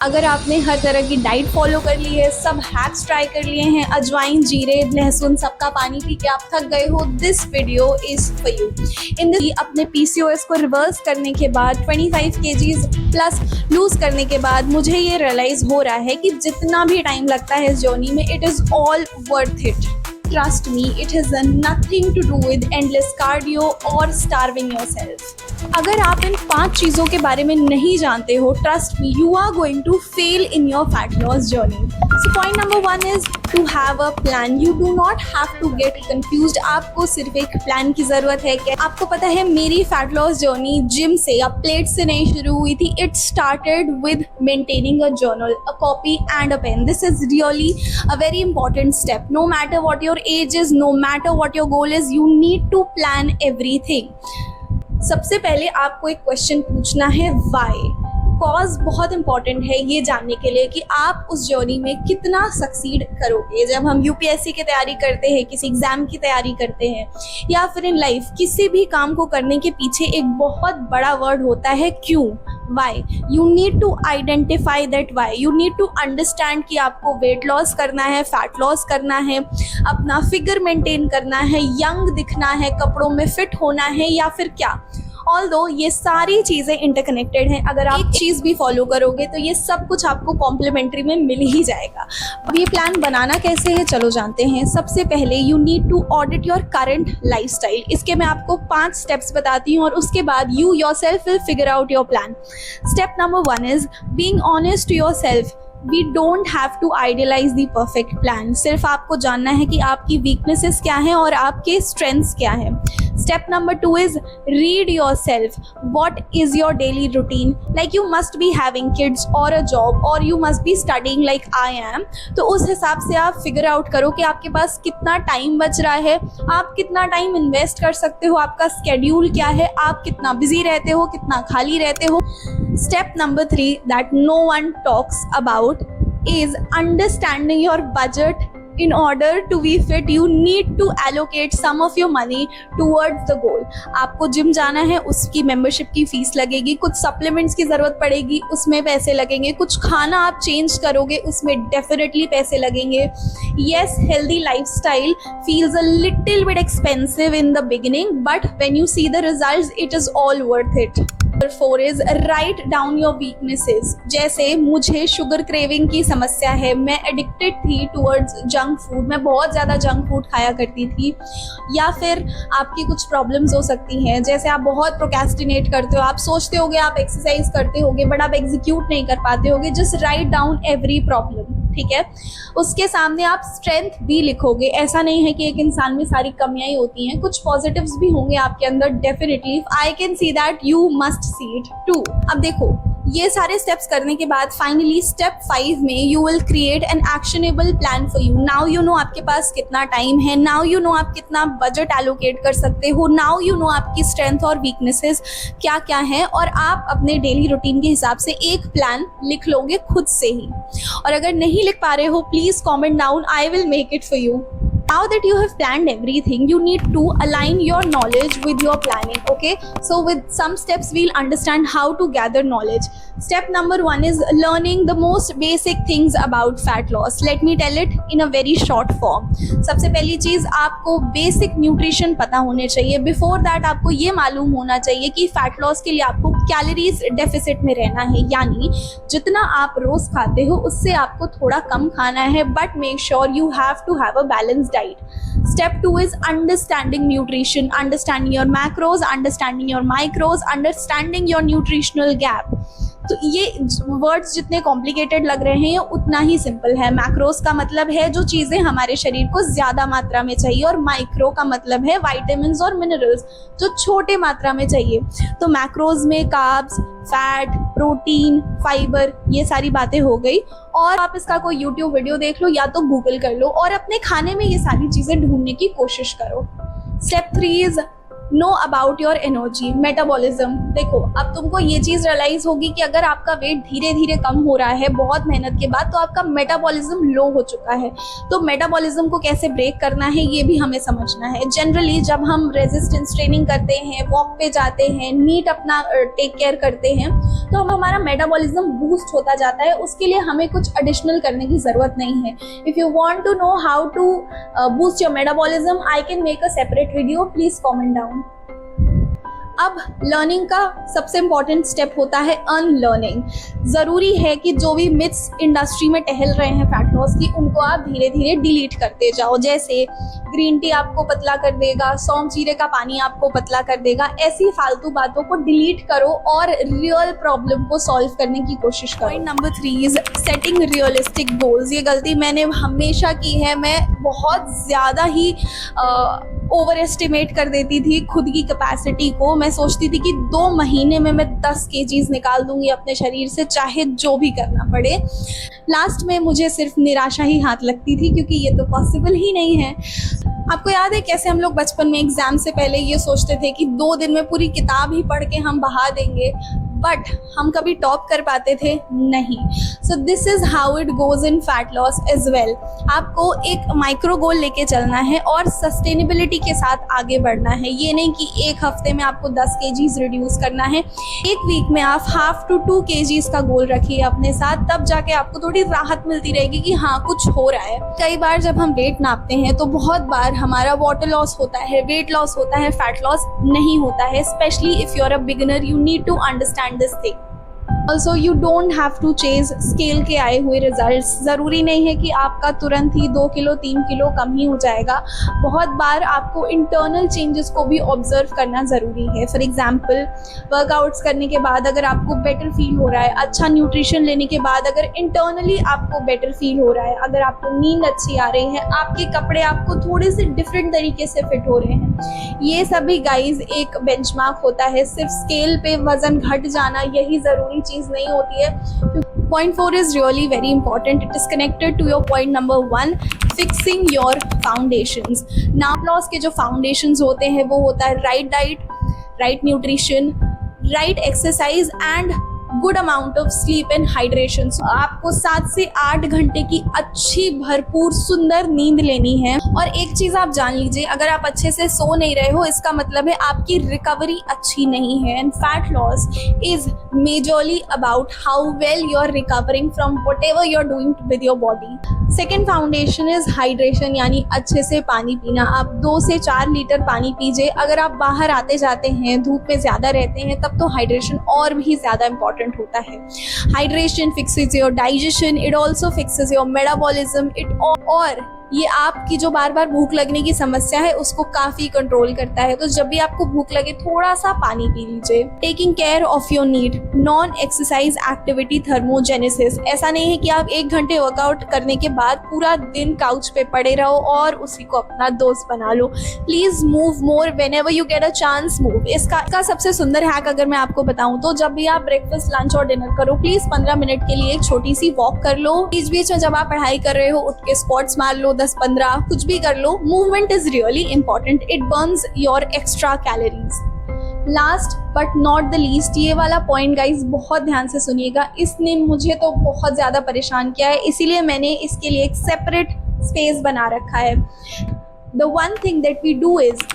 अगर आपने हर तरह की डाइट फॉलो कर ली है, सब हैक्स ट्राई कर लिए हैं, अजवाइन, जीरे, लहसुन सबका पानी पी के आप थक गए हो, this video is for you. In this अपने पीसीओएस को रिवर्स करने के बाद 25 kgs प्लस लूज करने के बाद मुझे ये रियलाइज हो रहा है कि जितना भी टाइम लगता है इस जर्नी में, it is all worth it. Trust me, it has nothing to do with endless cardio or starving yourself. अगर आप इन 5 चीज़ों के बारे में नहीं जानते हो, trust me, you are going to fail in your fat loss journey. So point number 1 is to have a plan. You do not have to get confused. आपको सिर्फ एक प्लान की ज़रूरत है। कि आपको पता है मेरी फैट लॉस जर्नी जिम से या प्लेट से नहीं शुरू हुई थी। It started with maintaining a journal, a copy and a pen. This is really a very important step. No matter what your age is, no matter what your goal is, you need to plan everything. सबसे पहले आपको एक question पूछना है, why. Cause बहुत important है ये जानने के लिए कि आप उस जर्नी में कितना सक्सीड करोगे। जब हम यूपीएससी की तैयारी करते हैं, किसी एग्जाम की तैयारी करते हैं, या फिर इन लाइफ किसी भी काम को करने के पीछे एक बहुत बड़ा वर्ड होता है, क्यों, why. You need to identify that why. You need to understand कि आपको वेट लॉस करना है, फैट लॉस करना है, अपना फिगर मेंटेन करना है, यंग दिखना है, कपड़ों में फिट होना है, या फिर क्या। ऑल्दो ये सारी चीज़ें इंटरकनेक्टेड हैं, अगर आप एक चीज़ भी फॉलो करोगे तो ये सब कुछ आपको कॉम्प्लीमेंट्री में मिल ही जाएगा। अब ये प्लान बनाना कैसे है, चलो जानते हैं। सबसे पहले you need to audit your current lifestyle. इसके मैं आपको 5 स्टेप्स बताती हूँ और उसके बाद you yourself will figure out your plan. Step number 1 is being honest to yourself. We don't have to idealize the perfect plan. सिर्फ आपको जानना है कि आपकी weaknesses क्या हैं और आपके strengths क्या हैं। Step number 2 is read yourself. What is your daily routine? Like you must be having kids or a job or you must be studying like I am. तो उस हिसाब से आप figure out करो कि आपके पास कितना टाइम बच रहा है, आप कितना टाइम इन्वेस्ट कर सकते हो, आपका schedule क्या है, आप कितना busy रहते हो, कितना खाली रहते हो। Step number 3 that no one talks about is understanding your budget. In order to be fit, you need to allocate some of your money towards the goal. आपको जिम जाना है, उसकी मेंबरशिप की फीस लगेगी, कुछ सप्लीमेंट्स की ज़रूरत पड़ेगी, उसमें पैसे लगेंगे, कुछ खाना आप चेंज करोगे, उसमें डेफिनेटली पैसे लगेंगे। Yes, healthy lifestyle feels a little bit expensive in the beginning, but when you see the results, it is all worth it. Number 4 is write down your weaknesses. जैसे मुझे शुगर क्रेविंग की समस्या है, मैं addicted थी towards junk food, मैं बहुत ज़्यादा जंक फूड खाया करती थी। या फिर आपकी कुछ प्रॉब्लम्स हो सकती हैं, जैसे आप बहुत प्रोक्रेस्टिनेट करते हो, आप सोचते होगे आप एक्सरसाइज करते होगे बट आप एग्जीक्यूट नहीं कर पाते होगे। Just write down every problem, ठीक है। उसके सामने आप स्ट्रेंथ भी लिखोगे। ऐसा नहीं है कि एक इंसान में सारी कमियां ही होती हैं, कुछ पॉजिटिव्स भी होंगे आपके अंदर definitely. I can see that, you must see it too. अब देखो, ये सारे स्टेप्स करने के बाद फाइनली स्टेप 5 में you will create an actionable plan for you. Now you know आपके पास कितना टाइम है, नाउ यू नो आप कितना बजट एलोकेट कर सकते हो, नाउ यू नो आपकी स्ट्रेंथ और वीकनेसेस क्या क्या हैं, और आप अपने डेली रूटीन के हिसाब से एक प्लान लिख लोगे खुद से ही। और अगर नहीं लिख पा रहे हो, please comment down, I will make it for you. Now that you have planned everything, you need to align your knowledge with your planning, okay? So with some steps, we'll understand how to gather knowledge. Step number 1 is learning the most basic things about fat loss. Let me tell it in a very short form. सबसे पहली चीज़, आपको basic nutrition पता होने चाहिए। Before that आपको ये मालूम होना चाहिए कि फैट लॉस के लिए आपको कैलोरीज डेफिसिट में रहना है, यानी जितना आप रोज़ खाते हो उससे आपको थोड़ा कम खाना है, but make sure you have to have a balanced diet. Step 2 is understanding nutrition, understanding your macros, understanding your micros, understanding your nutritional gap. तो ये वर्ड्स जितने कॉम्प्लिकेटेड लग रहे हैं, ये उतना ही सिंपल है। मैक्रोस का मतलब है जो चीज़ें हमारे शरीर को ज़्यादा मात्रा में चाहिए, और माइक्रो का मतलब है विटामिन्स और मिनरल्स जो छोटे मात्रा में चाहिए। तो मैक्रोज में कार्ब्स, फैट, प्रोटीन, फाइबर, ये सारी बातें हो गई। और आप इसका कोई यूट्यूब वीडियो देख लो या तो गूगल कर लो और अपने खाने में ये सारी चीज़ें ढूंढने की कोशिश करो। Step 3 is know about your energy metabolism. देखो अब तुमको ये चीज़ रियलाइज होगी कि अगर आपका वेट धीरे धीरे कम हो रहा है बहुत मेहनत के बाद, तो आपका मेटाबॉलिज्म लो हो चुका है। तो मेटाबॉलिज्म को कैसे ब्रेक करना है ये भी हमें समझना है। जनरली जब हम रेजिस्टेंस ट्रेनिंग करते हैं, वॉक पे जाते हैं, नीट अपना टेक केयर करते हैं, तो हमारा मेटाबॉलिज्म बूस्ट होता जाता है। उसके लिए हमें कुछ एडिशनल करने की ज़रूरत नहीं है। If you want to know how to boost your metabolism, I can make a separate video, please comment down. अब लर्निंग का सबसे इंपॉर्टेंट स्टेप होता है अनलर्निंग। ज़रूरी है कि जो भी मिथ्स इंडस्ट्री में टहल रहे हैं फैट लॉस की, उनको आप धीरे धीरे डिलीट करते जाओ। जैसे ग्रीन टी आपको पतला कर देगा, सौंफ जीरे का पानी आपको पतला कर देगा। ऐसी फालतू बातों को डिलीट करो और रियल प्रॉब्लम को सॉल्व करने की कोशिश करो। Point number 3 is setting realistic goals. ये गलती मैंने हमेशा की है। मैं बहुत ज़्यादा ही ओवर एस्टिमेट कर देती थी खुद की कैपेसिटी को। मैं सोचती थी कि 2 महीने में मैं 10 kgs निकाल दूंगी अपने शरीर से, चाहे जो भी करना पड़े। लास्ट में मुझे सिर्फ निराशा ही हाथ लगती थी, क्योंकि ये तो पॉसिबल ही नहीं है। आपको याद है कैसे हम लोग बचपन में एग्जाम से पहले ये सोचते थे कि 2 दिन में पूरी किताब ही पढ़ के हम बहा देंगे, बट हम कभी टॉप कर पाते थे नहीं। So this is how it goes in fat loss as well. आपको एक माइक्रो गोल लेके चलना है और सस्टेनेबिलिटी के साथ आगे बढ़ना है। ये नहीं कि एक हफ्ते में आपको 10 kgs रिड्यूस करना है। एक वीक में आप 1/2 to 2 kgs का गोल रखिए अपने साथ, तब जाके आपको थोड़ी राहत मिलती रहेगी कि हाँ कुछ हो रहा है। कई बार जब हम वेट नापते हैं तो बहुत बार हमारा वाटर लॉस होता है, वेट लॉस होता है, फैट लॉस नहीं होता है। Specially if you are a beginner, you need to understand this thing. Also, you don't have to chase scale के आए हुए रिजल्ट्स। ज़रूरी नहीं है कि आपका तुरंत ही 2 किलो 3 किलो कम ही हो जाएगा। बहुत बार आपको इंटरनल चेंजेस को भी ऑब्जर्व करना ज़रूरी है। फॉर एग्जाम्पल, वर्कआउट्स करने के बाद अगर आपको बेटर फील हो रहा है, अच्छा न्यूट्रिशन लेने के बाद अगर इंटरनली आपको बेटर फील हो रहा है, अगर आपको नींद अच्छी आ रही है, आपके कपड़े आपको थोड़े से डिफरेंट तरीके से फिट हो रहे हैं, ये सभी गाइज एक बेंचमार्क होता है। सिर्फ स्केल पे वजन घट जाना यही ज़रूरी चीज़ नहीं होती है। Point 4 is really very important. It is connected to your point number 1, fixing your foundations. नाप लॉस के जो foundations होते हैं वो होता है right diet, right nutrition, right exercise and good amount of sleep and hydration. आपको 7 से 8 घंटे की अच्छी भरपूर सुंदर नींद लेनी है। और एक चीज आप जान लीजिए, अगर आप अच्छे से सो नहीं रहे हो, इसका मतलब है आपकी रिकवरी अच्छी नहीं है। And fat loss is majorly about how well you are recovering from whatever you are doing with your body. Second foundation is hydration, यानी अच्छे से पानी पीना। आप 2 से 4 लीटर पानी पीजिए। अगर आप बाहर आते जाते हैं, धूप में ज़्यादा रहते हैं, तब तो हाइड्रेशन और भी ज़्यादा इंपॉर्टेंट होता है। Hydration fixes your digestion, it also fixes your metabolism, और ये आपकी जो बार बार भूख लगने की समस्या है उसको काफ़ी कंट्रोल करता है। तो जब भी आपको भूख लगे थोड़ा सा पानी पी लीजिए। Taking care of your need, non exercise activity thermogenesis. ऐसा नहीं है कि आप 1 घंटे वर्कआउट करने के बाद पूरा दिन काउच पे पड़े रहो और उसी को अपना दोस्त बना लो। Please move more whenever you get a chance, move. इसका सबसे सुंदर हैक अगर मैं आपको बताऊं तो जब भी आप ब्रेकफास्ट, लंच और डिनर करो, प्लीज 15 मिनट के लिए एक छोटी सी वॉक कर लो। बीच बीच में जब आप पढ़ाई कर रहे हो उठ के स्क्वाट्स मार लो, 10-15 कुछ भी कर लो। Movement is really important, it burns your extra calories. Last but not the least, ये वाला पॉइंट गाइज बहुत ध्यान से सुनिएगा। इसने मुझे तो बहुत ज़्यादा परेशान किया है, इसीलिए मैंने इसके लिए एक सेपरेट स्पेस बना रखा है। The one thing that we do is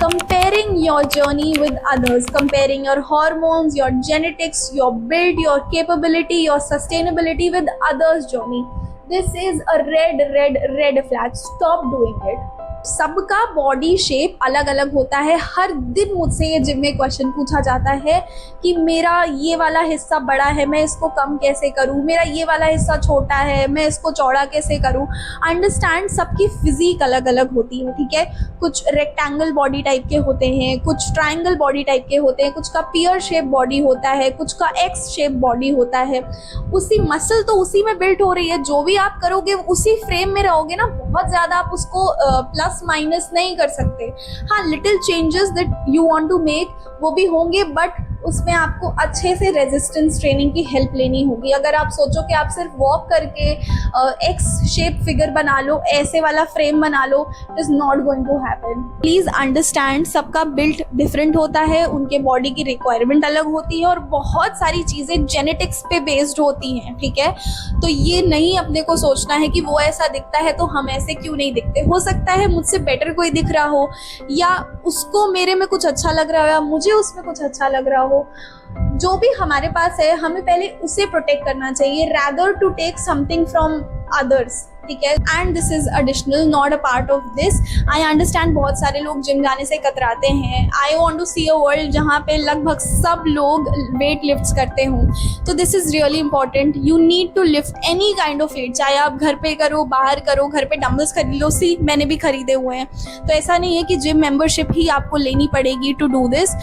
comparing your journey with others, comparing your hormones, your genetics, your build, your capability, your sustainability with others' journey. This is a red flag. Stop doing it. सबका body shape अलग अलग होता है। हर दिन मुझसे ये gym में question पूछा जाता है कि मेरा ये वाला हिस्सा बड़ा है, मैं इसको कम कैसे करूँ, मेरा ये वाला हिस्सा छोटा है, मैं इसको चौड़ा कैसे करूँ। अंडरस्टैंड, सबकी फिजिक अलग अलग होती है, ठीक है। कुछ रेक्टेंगल बॉडी टाइप के होते हैं, कुछ ट्रायंगल बॉडी टाइप के होते हैं, कुछ का पियर शेप बॉडी होता है, कुछ का एक्स शेप बॉडी होता है। उसी मसल तो उसी में बिल्ट हो रही है, जो भी आप करोगे उसी फ्रेम में रहोगे ना। बहुत ज़्यादा आप उसको प्लस माइनस नहीं कर सकते। हाँ, little changes that you want to make वो भी होंगे, बट उसमें आपको अच्छे से रेजिस्टेंस ट्रेनिंग की हेल्प लेनी होगी। अगर आप सोचो कि आप सिर्फ वॉक करके एक्स शेप फिगर बना लो, ऐसे वाला फ्रेम बना लो, it is not going to happen. Please understand, सबका बिल्ड डिफरेंट होता है, उनके बॉडी की रिक्वायरमेंट अलग होती है और बहुत सारी चीजें जेनेटिक्स पे बेस्ड होती हैं, ठीक है। तो ये नहीं अपने को सोचना है कि वो ऐसा दिखता है तो हम ऐसे क्यों नहीं दिखते। हो सकता है मुझसे बेटर कोई दिख रहा हो, या उसको मेरे में कुछ अच्छा लग रहा हो, या मुझे उसमें कुछ अच्छा लग रहा हो। जो भी हमारे पास है हमें पहले उसे प्रोटेक्ट करना चाहिए, rather to take something from others, ठीक है। And this is additional, not a part of this. I understand बहुत सारे लोग जिम जाने से कतराते हैं। I want to see a world जहाँ पे लगभग सब लोग वेट लिफ्ट्स करते हों। तो this is really important. You need to lift any kind of weight, चाहे आप घर पे करो, बाहर करो, घर पे डंबल्स खरीद लो। सी मैंने भी खरीदे हुए हैं। तो ऐसा नहीं है कि जिम मेंबरशिप ही आपको लेनी पड़ेगी टू डू दिस।